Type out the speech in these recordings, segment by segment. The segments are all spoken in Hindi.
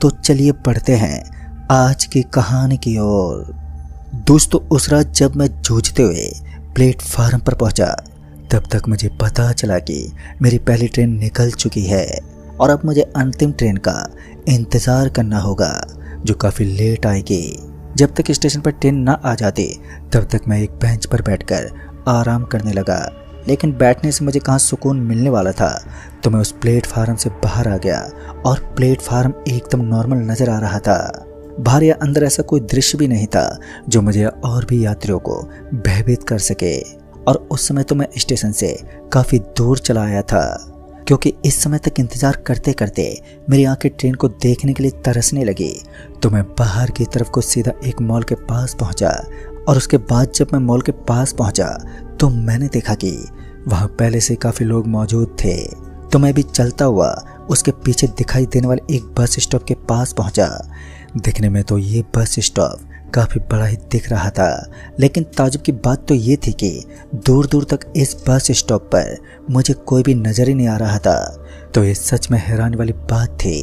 तो चलिए पढ़ते हैं आज की कहानी की ओर। दोस्तों, उस रात जब मैं जूझते हुए प्लेटफार्म पर पहुंचा, तब तक मुझे पता चला कि मेरी पहली ट्रेन निकल चुकी है और अब मुझे अंतिम ट्रेन का इंतज़ार करना होगा जो काफ़ी लेट आएगी। जब तक स्टेशन पर ट्रेन ना आ जाती तब तक मैं एक बेंच पर बैठकर आराम करने लगा, लेकिन बैठने से मुझे कहाँ सुकून मिलने वाला था। तो मैं उस प्लेटफार्म से बाहर आ गया और प्लेटफार्म एकदम नॉर्मल नज़र आ रहा था। बाहर या अंदर ऐसा कोई दृश्य भी नहीं था जो मुझे और भी यात्रियों को भयभीत कर सके। और उस समय तो मैं स्टेशन से काफ़ी दूर चला आया था, क्योंकि इस समय तक इंतज़ार करते करते मेरी आंखें ट्रेन को देखने के लिए तरसने लगी। तो मैं बाहर की तरफ को सीधा एक मॉल के पास पहुंचा और उसके बाद जब मैं मॉल के पास पहुंचा तो मैंने देखा कि वहाँ पहले से काफ़ी लोग मौजूद थे। तो मैं भी चलता हुआ उसके पीछे दिखाई देने वाले एक बस स्टॉप के पास पहुंचा। दिखने में तो ये बस स्टॉप काफ़ी बड़ा ही दिख रहा था, लेकिन ताज्जुब की बात तो ये थी कि दूर दूर तक इस बस स्टॉप पर मुझे कोई भी नज़र ही नहीं आ रहा था। तो ये सच में हैरानी वाली बात थी।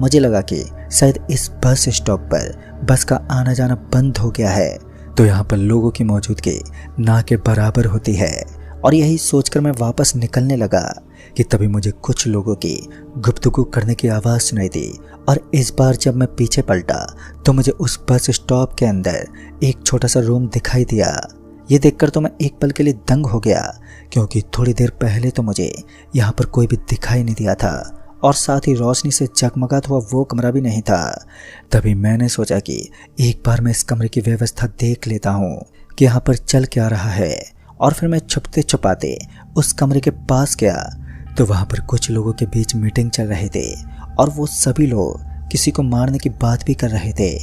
मुझे लगा कि शायद इस बस स्टॉप पर बस का आना जाना बंद हो गया है, तो यहाँ पर लोगों की मौजूदगी ना के बराबर होती है। और यही सोचकर मैं वापस निकलने लगा कि तभी मुझे कुछ लोगों की गुफ्तगू करने की आवाज़ सुनाई दी। और इस बार जब मैं पीछे पलटा तो मुझे उस बस स्टॉप के अंदर एक छोटा सा रूम दिखाई दिया। ये देखकर तो मैं एक पल के लिए दंग हो गया, क्योंकि थोड़ी देर पहले तो मुझे यहाँ पर कोई भी दिखाई नहीं दिया था और साथ ही रोशनी से जगमगाता हुआ वो कमरा भी नहीं था। तभी मैंने सोचा कि एक बार मैं इस कमरे की व्यवस्था देख लेता हूँ कि यहाँ पर चल क्या रहा है। और फिर मैं छुपते छुपाते उस कमरे के पास गया तो वहाँ पर कुछ लोगों के बीच मीटिंग चल रहे थे और वो सभी लोग किसी को मारने की बात भी कर रहे थे,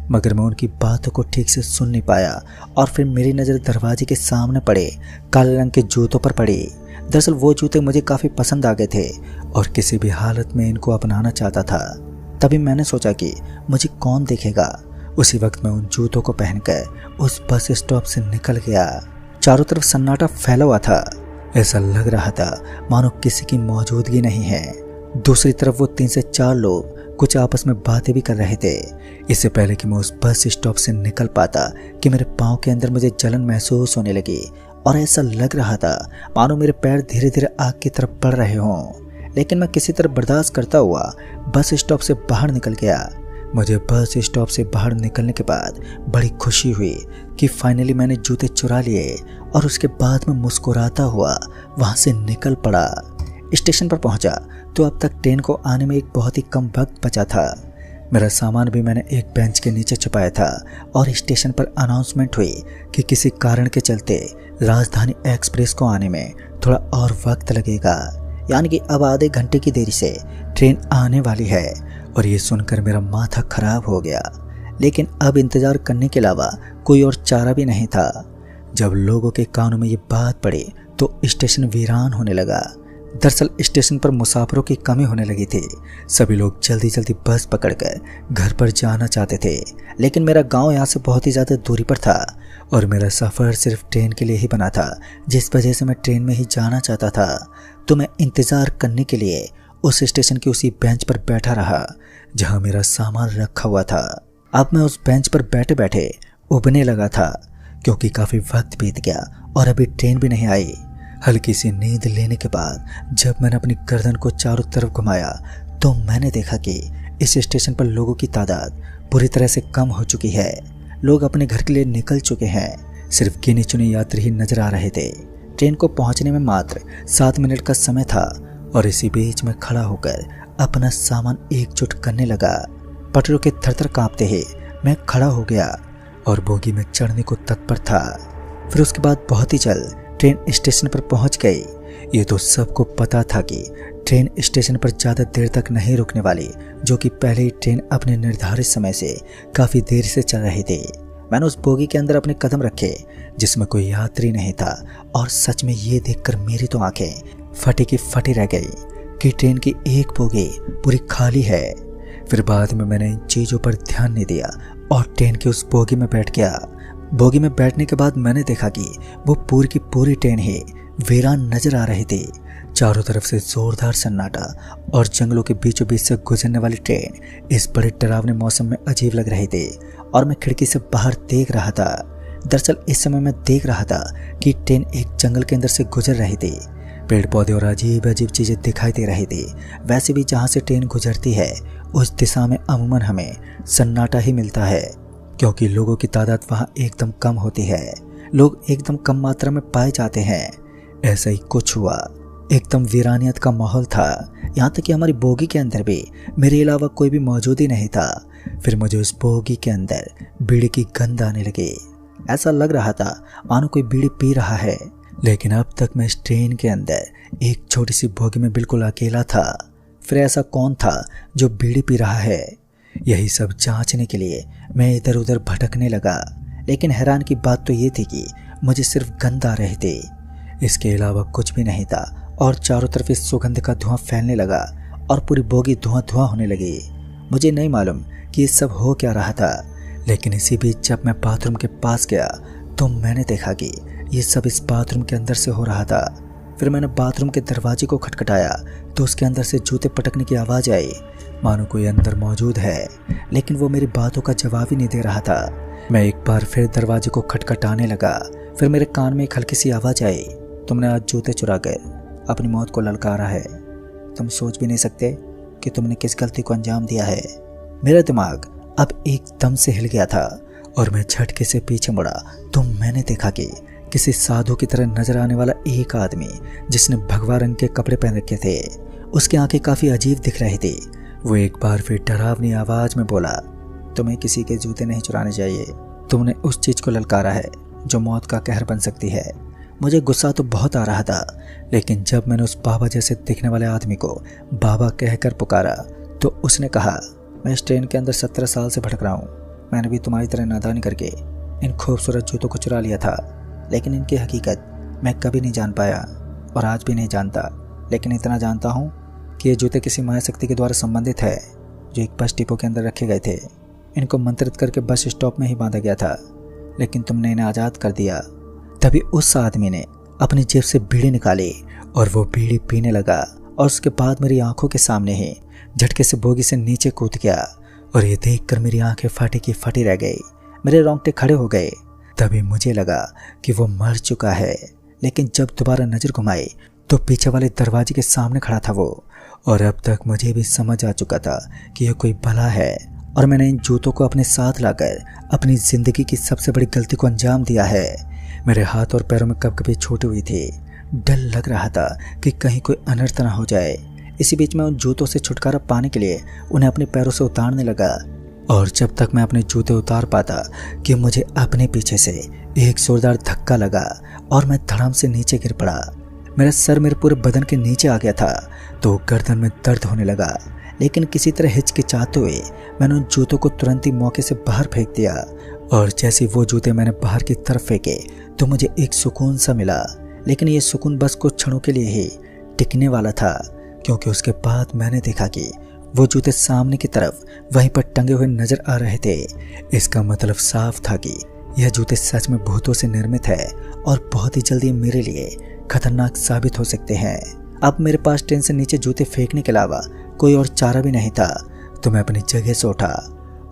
मगर मैं उनकी बातों को ठीक से सुन नहीं पाया। और फिर मेरी नज़र दरवाजे के सामने पड़े काले रंग के जूतों पर पड़ी। दरअसल वो जूते मुझे काफ़ी पसंद आ गए थे और किसी भी हालत में इनको अपनाना चाहता था। तभी मैंने सोचा कि मुझे कौन देखेगा। उसी वक्त मैं उन जूतों को पहनकर उस बस स्टॉप से निकल गया। चारों तरफ सन्नाटा फैला हुआ था, ऐसा लग रहा था मानो किसी की मौजूदगी नहीं है। दूसरी तरफ वो 3 से 4 लोग कुछ आपस में बातें भी कर रहे थे। इससे पहले कि मैं उस बस स्टॉप से निकल पाता कि मेरे पाँव के अंदर मुझे जलन महसूस होने लगी और ऐसा लग रहा था मानो मेरे पैर धीरे धीरे आग की तरफ बढ़ रहे हों। लेकिन मैं किसी तरह बर्दाश्त करता हुआ बस स्टॉप से बाहर निकल गया। मुझे बस स्टॉप से बाहर निकलने के बाद बड़ी खुशी हुई कि फाइनली मैंने जूते चुरा लिए और उसके बाद मैं मुस्कुराता हुआ वहाँ से निकल पड़ा। स्टेशन पर पहुँचा तो अब तक ट्रेन को आने में एक बहुत ही कम वक्त बचा था। मेरा सामान भी मैंने एक बेंच के नीचे छुपाया था और स्टेशन पर अनाउंसमेंट हुई कि किसी कारण के चलते राजधानी एक्सप्रेस को आने में थोड़ा और वक्त लगेगा, यानी कि अब आधे घंटे की देरी से ट्रेन आने वाली है। और ये सुनकर मेरा माथा खराब हो गया, लेकिन अब इंतज़ार करने के अलावा कोई और चारा भी नहीं था। जब लोगों के कानों में ये बात पड़ी तो स्टेशन वीरान होने लगा। दरअसल स्टेशन पर मुसाफिरों की कमी होने लगी थी। सभी लोग जल्दी जल्दी बस पकड़कर घर पर जाना चाहते थे, लेकिन मेरा गांव यहाँ से बहुत ही ज़्यादा दूरी पर था और मेरा सफ़र सिर्फ ट्रेन के लिए ही बना था, जिस वजह से मैं ट्रेन में ही जाना चाहता था। तो मैं इंतज़ार करने के लिए उस स्टेशन की उसी बेंच पर बैठा रहा जहाँ मेरा सामान रखा हुआ था। अब मैं उस बेंच पर बैठे बैठे उबने लगा था, क्योंकि काफ़ी वक्त बीत गया और अभी ट्रेन भी नहीं आई। हल्की सी नींद लेने के बाद जब मैंने अपनी गर्दन को चारों तरफ घुमाया तो मैंने देखा कि इस स्टेशन पर लोगों की तादाद पूरी तरह से कम हो चुकी है। लोग अपने घर के लिए निकल चुके हैं, सिर्फ गिने चुने यात्री ही नजर आ रहे थे। ट्रेन को पहुंचने में मात्र 7 मिनट का समय था और इसी बीच में खड़ा होकर अपना सामान एकजुट करने लगा। पटरियों के थरथर कांपते ही मैं खड़ा हो गया और बोगी में चढ़ने को तत्पर था। फिर उसके बाद बहुत ही जल्द ट्रेन स्टेशन पर पहुंच गई। ये तो सबको पता था कि ट्रेन स्टेशन पर ज़्यादा देर तक नहीं रुकने वाली, जो कि पहले ही ट्रेन अपने निर्धारित समय से काफ़ी देर से चल रही थी। मैंने उस बोगी के अंदर अपने कदम रखे जिसमें कोई यात्री नहीं था और सच में ये देखकर मेरी तो आंखें फटी की फटी रह गई कि ट्रेन की एक बोगी पूरी खाली है। फिर बाद में मैंने इन चीज़ों पर ध्यान नहीं दिया और ट्रेन की उस बोगी में बैठ गया। बोगी में बैठने के बाद मैंने देखा कि वो पूरी की पूरी ट्रेन ही वीरान नजर आ रही थी। चारों तरफ से जोरदार सन्नाटा और जंगलों के बीचों बीच से गुजरने वाली ट्रेन इस बड़े डरावने मौसम में अजीब लग रही थी और मैं खिड़की से बाहर देख रहा था। दरअसल इस समय मैं देख रहा था कि ट्रेन एक जंगल के अंदर से गुजर रही थी। पेड़ पौधे और अजीब अजीब चीजें दिखाई दे रही थी। वैसे भी जहाँ से ट्रेन गुजरती है उस दिशा में अमूमन हमें सन्नाटा ही मिलता है, क्योंकि लोगों की तादाद वहाँ एकदम कम होती है। लोग एकदम कम मात्रा में पाए जाते हैं। ऐसा ही कुछ हुआ। एकदम वीरानियत का माहौल था। यहाँ तक कि हमारी बोगी के अंदर भी मेरे अलावा कोई भी मौजूद ही नहीं था। फिर मुझे उस बोगी के अंदर बीड़ी की गंध आने लगी। ऐसा लग रहा था मानो कोई बीड़ी पी रहा है। लेकिन अब तक मैं इस ट्रेन के अंदर एक छोटी सी बोगी में बिल्कुल अकेला था। फिर ऐसा कौन था जो बीड़ी पी रहा है? यही सब जांचने के लिए मैं इधर उधर भटकने लगा। लेकिन हैरान की बात तो ये थी कि मुझे सिर्फ गंध आ रही थी, इसके अलावा कुछ भी नहीं था। और चारों तरफ इस सुगंध का धुआं फैलने लगा और पूरी बोगी धुआं धुआं होने लगी। मुझे नहीं मालूम कि ये सब हो क्या रहा था, लेकिन इसी बीच जब मैं बाथरूम के पास गया तो मैंने देखा कि ये सब इस बाथरूम के अंदर से हो रहा था। फिर मैंने बाथरूम के दरवाजे को खटखटाया तो उसके अंदर से जूते पटकने की आवाज़ आई, मानो कोई अंदर मौजूद है। लेकिन वो मेरी बातों का जवाब ही नहीं दे रहा था। मैं एक बार फिर दरवाजे को खटखटाने लगा। फिर मेरे कान में एक हल्की सी आवाज़ आई, तुमने आज जूते चुरा कर अपनी मौत को ललकारा है। तुम सोच भी नहीं सकते कि तुमने किस गलती को अंजाम दिया है। मेरा दिमाग अब एकदम से हिल गया था और मैं झटके से पीछे मुड़ा तो मैंने देखा कि किसी साधु की तरह नजर आने वाला एक आदमी, जिसने भगवा रंग के कपड़े पहन रखे थे, उसकी आंखें काफी अजीब दिख रही थी। वो एक बार फिर डरावनी आवाज में बोला, तुम्हें किसी के जूते नहीं चुराने चाहिए। तुमने उस चीज को ललकारा है जो मौत का कहर बन सकती है। मुझे गुस्सा तो बहुत आ रहा था, लेकिन जब मैंने उस बाबा जैसे दिखने वाले आदमी को बाबा कहकर पुकारा तो उसने कहा, मैं इस ट्रेन के अंदर 17 साल से भटक रहा हूँ। मैंने भी तुम्हारी तरह नादानी करके इन खूबसूरत जूतों को चुरा लिया था, लेकिन इनकी हकीकत मैं कभी नहीं जान पाया और आज भी नहीं जानता। लेकिन इतना जानता हूँ कि ये जूते किसी माया शक्ति के द्वारा संबंधित है जो एक बस डिपो के अंदर रखे गए थे। इनको मंत्रित करके बस स्टॉप में ही बांधा गया था, लेकिन तुमने इन्हें आज़ाद कर दिया। तभी उस आदमी ने अपनी जेब से बीड़ी निकाली और वो बीड़ी पीने लगा और उसके बाद मेरी आंखों के सामने ही झटके से बोगी से नीचे कूद गया। और ये देखकर मेरी आंखें फटी की फटी रह गई। मेरे रोंगटे खड़े हो गए। तभी मुझे लगा कि वो मर चुका है। लेकिन जब दोबारा नजर घुमाई तो पीछे वाले दरवाजे के सामने खड़ा था वो। और अब तक मुझे भी समझ आ चुका था कि यह कोई बला है और मैंने इन जूतों को अपने साथ लाकर अपनी जिंदगी की सबसे बड़ी गलती को अंजाम दिया है। मेरे हाथ और पैरों में कपकपी छूटी हुई थी। डर लग रहा था कि कहीं कोई अनर्थ ना हो जाए। इसी बीच मैं उन जूतों से छुटकारा पाने के लिए उन्हें अपने पैरों से उतारने लगा। और जब तक मैं अपने जूते उतार पाता कि मुझे अपने पीछे से एक जोरदार धक्का लगा और मैं धड़ाम से नीचे गिर पड़ा। मेरा सर मेरे पूरे बदन के नीचे आ गया था तो गर्दन में दर्द होने लगा। लेकिन किसी तरह हिचकिचाते हुए मैंने उन जूतों को तुरंत ही मौके से बाहर फेंक दिया। और जैसे वो जूते मैंने बाहर की तरफ फेंके तो मुझे एक सुकून सा मिला। लेकिन ये सुकून बस कुछ क्षणों के लिए ही टिकने वाला था, क्योंकि उसके बाद मैंने देखा कि वो जूते सामने की तरफ वहीं पर टंगे हुए नजर आ रहे थे। इसका मतलब साफ था कि यह जूते सच में भूतों से निर्मित है और बहुत ही जल्दी मेरे लिए खतरनाक साबित हो सकते हैं। अब मेरे पास ट्रेन से नीचे जूते फेंकने के अलावा कोई और चारा भी नहीं था। तो मैं अपनी जगह से उठा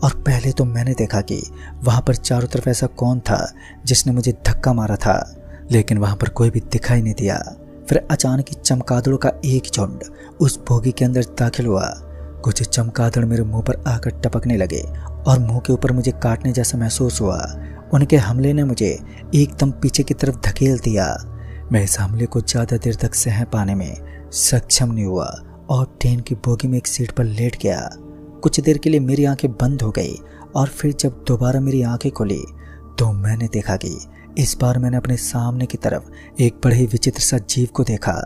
और पहले तो मैंने देखा कि वहां पर चारों तरफ ऐसा कौन था जिसने मुझे धक्का मारा था, लेकिन वहां पर कोई भी दिखाई नहीं दिया। फिर अचानक ही चमगादड़ों का एक झुंड उस बोगी के अंदर दाखिल हुआ। कुछ चमगादड़ मेरे मुंह पर आकर टपकने लगे और मुंह के ऊपर मुझे काटने जैसा महसूस हुआ। उनके हमले ने मुझे एकदम पीछे की तरफ धकेल दिया। मैं इस हमले को ज़्यादा देर तक सह पाने में सक्षम नहीं हुआ और ट्रेन की बोगी में एक सीट पर लेट गया। कुछ देर के लिए मेरी आंखें बंद हो गई और फिर जब दोबारा मेरी आंखें खुली तो मैंने देखा कि इस बार मैंने अपने सामने की तरफ एक बड़े ही विचित्र सा जीव को देखा।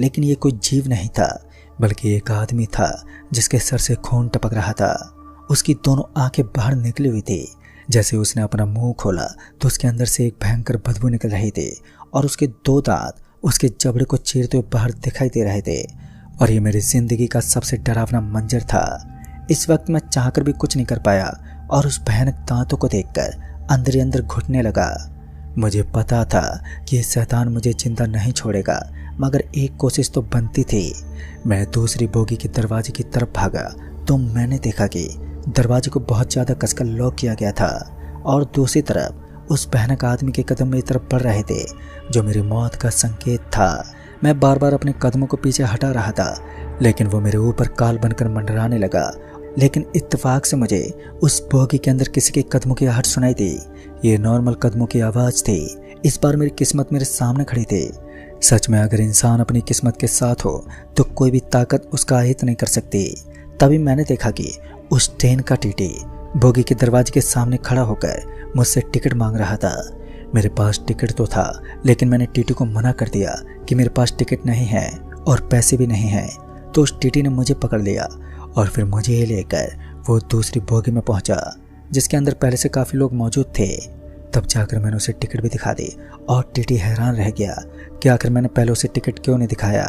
लेकिन ये कोई जीव नहीं था, बल्कि एक आदमी था जिसके सर से खून टपक रहा था। उसकी दोनों आंखें बाहर निकली हुई थी। जैसे उसने अपना मुंह खोला तो उसके अंदर से एक भयंकर बदबू निकल रही थी और उसके 2 दांत उसके जबड़े को चीरते हुए बाहर दिखाई दे रहे थे। और ये मेरी जिंदगी का सबसे डरावना मंजर था। इस वक्त मैं चाहकर भी कुछ नहीं कर पाया और उस भयानक दांतों को देखकर अंदर ही अंदर घुटने लगा। मुझे पता था कि ये शैतान मुझे जिंदा नहीं छोड़ेगा, मगर एक कोशिश तो बनती थी। मैं दूसरी बोगी के दरवाजे की तरफ भागा तो मैंने देखा कि दरवाजे को बहुत ज़्यादा कसकर लॉक किया गया था और दूसरी तरफ उस भयानक आदमी के कदम मेरी तरफ बढ़ रहे थे, जो मेरी मौत का संकेत था। मैं बार बार अपने कदमों को पीछे हटा रहा था, लेकिन वो मेरे ऊपर काल बनकर मंडराने लगा। लेकिन इत्तेफाक से मुझे उस बोगी के अंदर किसी के कदमों की आहट सुनाई दी। ये नॉर्मल कदमों की आवाज़ थी। इस बार मेरी किस्मत मेरे सामने खड़ी थी। सच में अगर इंसान अपनी किस्मत के साथ हो तो कोई भी ताकत उसका अहित नहीं कर सकती। तभी मैंने देखा कि उस ट्रेन का टीटी बोगी के दरवाजे के सामने खड़ा होकर मुझसे टिकट मांग रहा था। मेरे पास टिकट तो था, लेकिन मैंने टीटी को मना कर दिया कि मेरे पास टिकट नहीं है और पैसे भी नहीं हैं। तो उस टीटी ने मुझे पकड़ लिया और फिर मुझे लेकर वो दूसरी बोगी में पहुंचा, जिसके अंदर पहले से काफ़ी लोग मौजूद थे। तब जाकर मैंने उसे टिकट भी दिखा दी और टीटी हैरान रह गया कि आखिर मैंने पहले उसे टिकट क्यों नहीं दिखाया।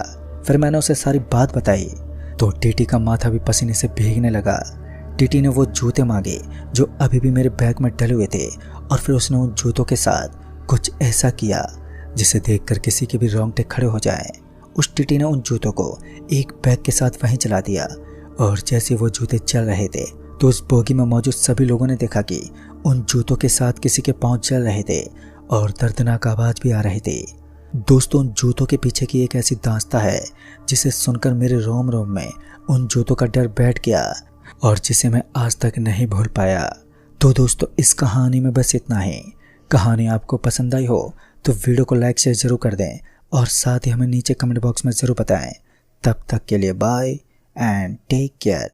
फिर मैंने उसे सारी बात बताई तो टीटी का माथा भी पसीने से भीगने लगा। टीटी ने वो जूते मांगे जो अभी भी मेरे बैग में डले हुए थे और फिर उसने उन जूतों के साथ कुछ ऐसा किया जिसे देखकर किसी के भी रोंगटे खड़े हो जाएं। उस टीटी ने उन जूतों को एक बैग के साथ वहीं चला दिया और जैसे वो जूते चल रहे थे तो उस बोगी में मौजूद सभी लोगों ने देखा कि उन जूतों के साथ किसी के पांव चल रहे थे और दर्दनाक आवाज भी आ रही थी। दोस्तों, उन जूतों के पीछे की एक ऐसी दास्तां है जिसे सुनकर मेरे रोम रोम में उन जूतों का डर बैठ गया और जिसे मैं आज तक नहीं भूल पाया। तो दोस्तों, इस कहानी में बस इतना ही। कहानी आपको पसंद आई हो तो वीडियो को लाइक शेयर जरूर कर दें और साथ ही हमें नीचे कमेंट बॉक्स में ज़रूर बताएं। तब तक के लिए बाय एंड टेक केयर।